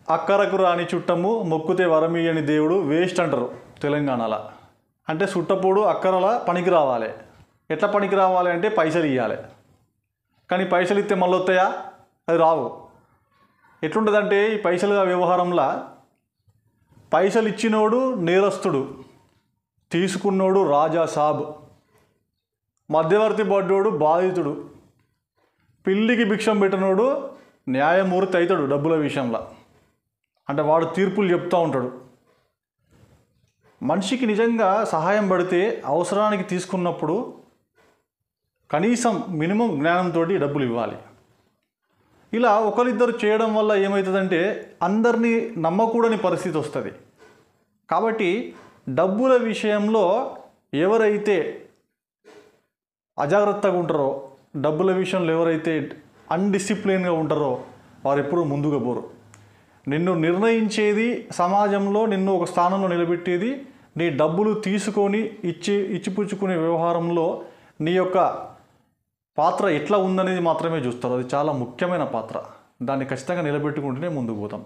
అక్కరకు రాని చుట్టము మొక్కుతే వరమీయని దేవుడు వేస్ట్ అంటారు తెలంగాణలో. అంటే చుట్టపోడు అక్కరల పనికి రావాలి. ఎట్లా పనికి రావాలి అంటే పైసలు ఇవ్వాలి. కానీ పైసలు ఇస్తే మళ్ళీ వస్తాయా? అది రావు. ఎట్లుంటుందంటే ఈ పైసల వ్యవహారంలో పైసలు ఇచ్చినోడు నేరస్తుడు, తీసుకున్నోడు రాజా సాబ్, మధ్యవర్తి పడ్డోడు బాధితుడు, పిల్లికి భిక్షం పెట్టినోడు న్యాయమూర్తి అవుతాడు డబ్బుల విషయంలో. అంటే వాడు తీర్పులు చెప్తూ ఉంటాడు. మనిషికి నిజంగా సహాయం పడితే అవసరానికి తీసుకున్నప్పుడు కనీసం మినిమం జ్ఞానంతో డబ్బులు ఇవ్వాలి. ఇలా ఒకరిద్దరు చేయడం వల్ల ఏమవుతుందంటే అందరినీ నమ్మకూడని పరిస్థితి వస్తుంది. కాబట్టి డబ్బుల విషయంలో ఎవరైతే అజాగ్రత్తగా ఉంటారో, డబ్బుల విషయంలో ఎవరైతే అన్డిసిప్లిన్గా ఉంటారో వారు ఎప్పుడూ ముందుగా పోరు. నిన్ను నిర్ణయించేది, సమాజంలో నిన్ను ఒక స్థానంలో నిలబెట్టేది నీ డబ్బులు తీసుకొని ఇచ్చిపుచ్చుకునే వ్యవహారంలో నీ యొక్క పాత్ర ఎట్లా ఉందనేది మాత్రమే చూస్తారు. అది చాలా ముఖ్యమైన పాత్ర. దాన్ని ఖచ్చితంగా నిలబెట్టుకుంటూనే ముందుకు పోతాం.